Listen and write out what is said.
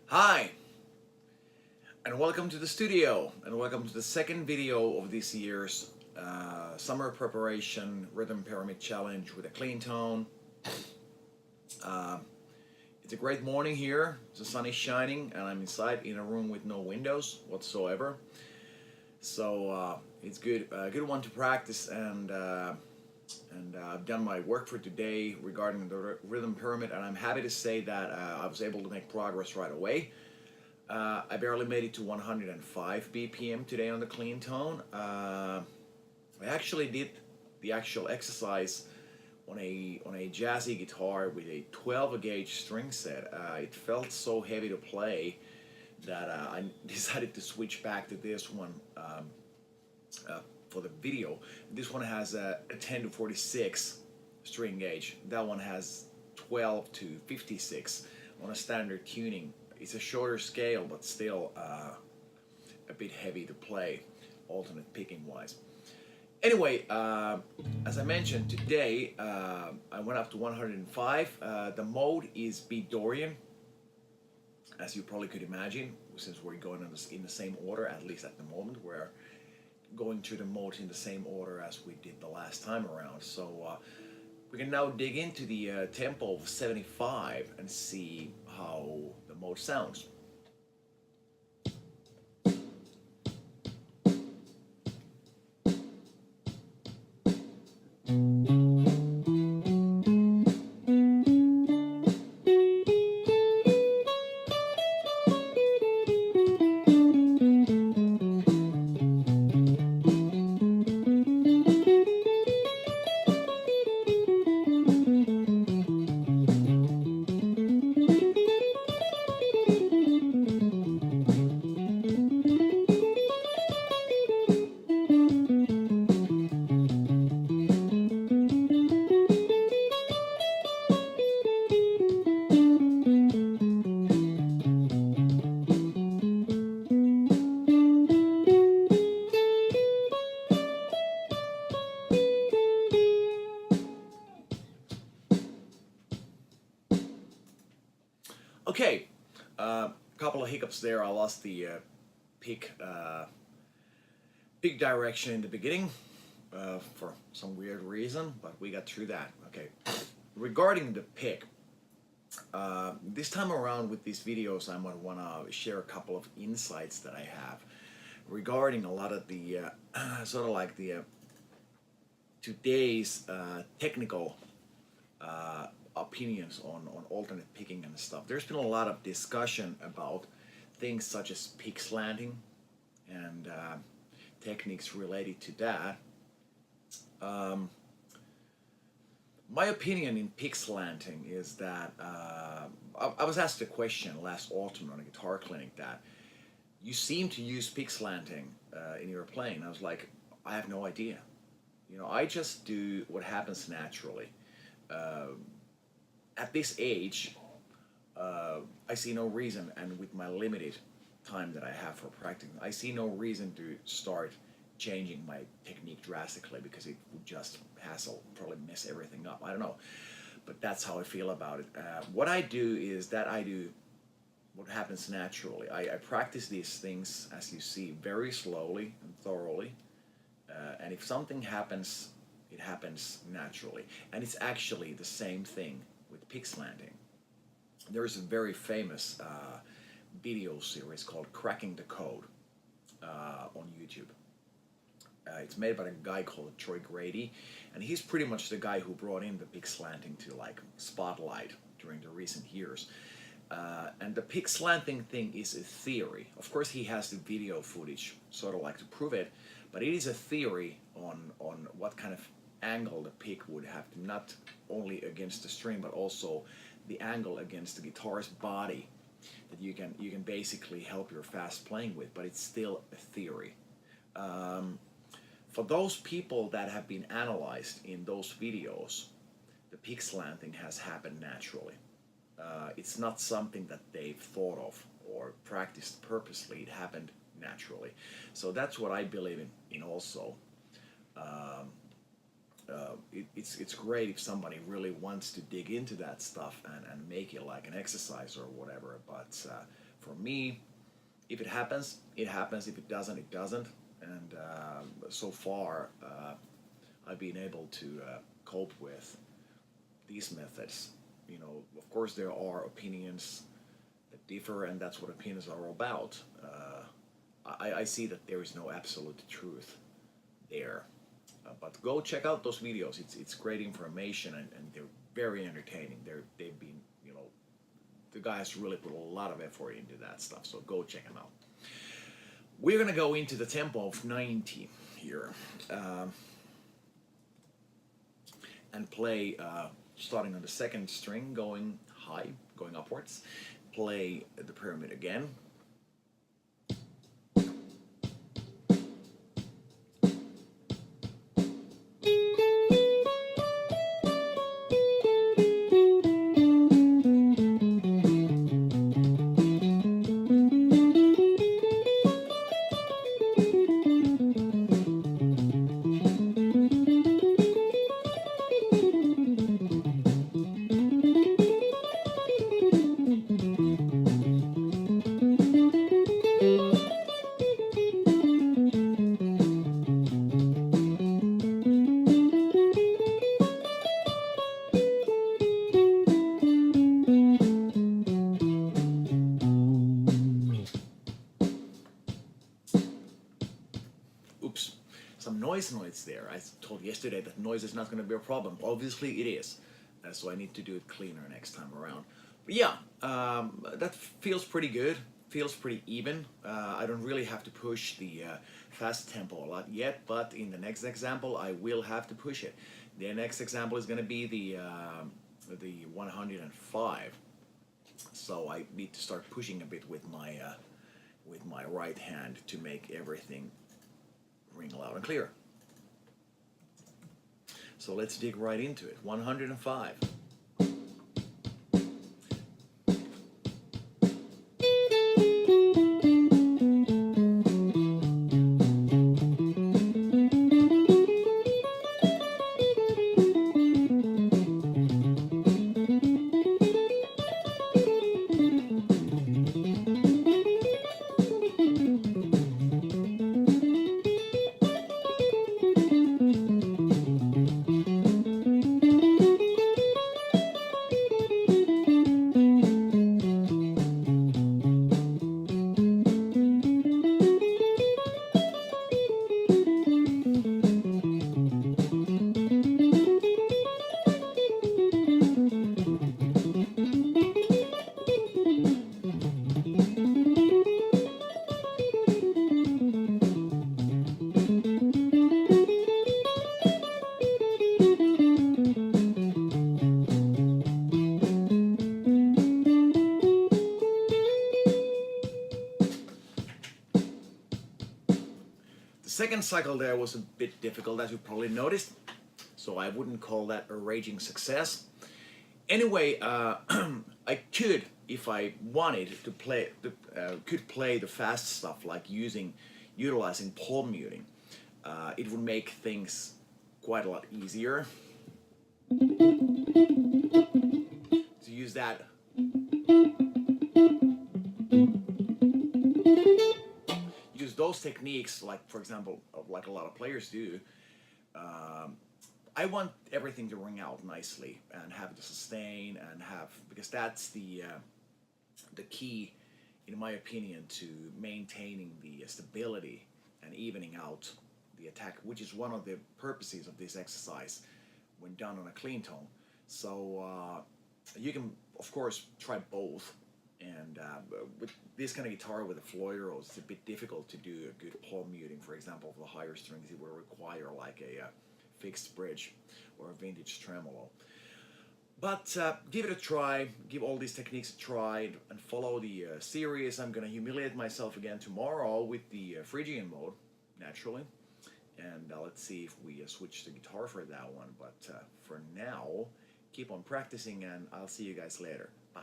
Hi, and welcome to the studio, and welcome to the second video of this year's summer preparation rhythm pyramid challenge with a clean tone. Uh, it's a great morning here. The sun is shining, and I'm inside in a room with no windows whatsoever. So it's good, good one to practice, and I've done my work for today regarding the rhythm pyramid, and I'm happy to say that I was able to make progress right away. I barely made it to 105 BPM today on the clean tone. I actually did the actual exercise on a jazzy guitar with a 12 gauge string set. It felt so heavy to play that I decided to switch back to this one for the video. This one has a 10 to 46 string gauge. That one has 12 to 56 on a standard tuning. It's a shorter scale, but still a bit heavy to play, alternate picking wise. Anyway, as I mentioned today, I went up to 105. The mode is beat Dorian, as you probably could imagine, since we're going in the same order, at least at the moment. We're going through the modes in the same order as we did the last time around. So we can now dig into the tempo of 75 and see how the mode sounds. Okay, a couple of hiccups there. I lost the pick direction in the beginning for some weird reason, but we got through that. Okay, regarding the pick, this time around with these videos, I'm gonna wanna share a couple of insights that I have regarding a lot of the sort of like the today's technical opinions on alternate picking and stuff. There's been a lot of discussion about things such as pick slanting and techniques related to that. My opinion in pick slanting is that I was asked a question last autumn on a guitar clinic that you seem to use pick slanting in your playing. I was like, I have no idea. You know, I just do what happens naturally. At this age, I see no reason, and with my limited time that I have for practicing, I see no reason to start changing my technique drastically because it would just hassle, probably mess everything up. I don't know, but that's how I feel about it. What I do is that I do what happens naturally. I practice these things, as you see, very slowly and thoroughly. And if something happens, it happens naturally. And it's actually the same thing with pick slanting. There is a very famous video series called Cracking the Code on YouTube. It's made by a guy called Troy Grady, and he's pretty much the guy who brought in the pick slanting to like spotlight during the recent years. And the pick slanting thing is a theory. Of course, he has the video footage, sort of like to prove it, but it is a theory on what kind of angle the pick would have, not only against the string, but also the angle against the guitar's body that you can basically help your fast playing with. But it's still a theory. For those people that have been analyzed in those videos, the pick slanting has happened naturally. It's not something that they've thought of or practiced purposely. It happened naturally. So that's what I believe in also. It's great if somebody really wants to dig into that stuff and make it like an exercise or whatever, but for me, if it happens, it happens. If it doesn't, it doesn't. And so far, I've been able to cope with these methods. You know, of course, there are opinions that differ, and that's what opinions are about. I see that there is no absolute truth there. But go check out those videos. It's great information, and they're very entertaining. They've been, you know, the guys really put a lot of effort into that stuff. So go check them out. We're gonna go into the tempo of 90 here, and play starting on the second string, going high, going upwards. Play the pyramid again. Oops, some noise there. I told yesterday that noise is not going to be a problem. Obviously it is, so I need to do it cleaner next time around. But yeah, that feels pretty good, feels pretty even. I don't really have to push the fast tempo a lot yet, but in the next example I will have to push it. The next example is going to be the 105. So I need to start pushing a bit with my right hand to make everything ring loud and clear. So let's dig right into it. 105. The second cycle there was a bit difficult, as you probably noticed, so I wouldn't call that a raging success. Anyway, I could, if I wanted to play, could play the fast stuff like utilizing palm muting. It would make things quite a lot easier to use that. Use those techniques, like for example, like a lot of players do. I want everything to ring out nicely and have the sustain and have, because that's the key, in my opinion, to maintaining the stability and evening out the attack, which is one of the purposes of this exercise when done on a clean tone. So you can, of course, try both. And with this kind of guitar with a Floydrose, it's a bit difficult to do a good palm muting. For example, for the higher strings, it will require like a fixed bridge or a vintage tremolo. But give it a try, give all these techniques a try, and follow the series. I'm going to humiliate myself again tomorrow with the Phrygian mode, naturally. And let's see if we switch the guitar for that one. But for now, keep on practicing, and I'll see you guys later. Bye.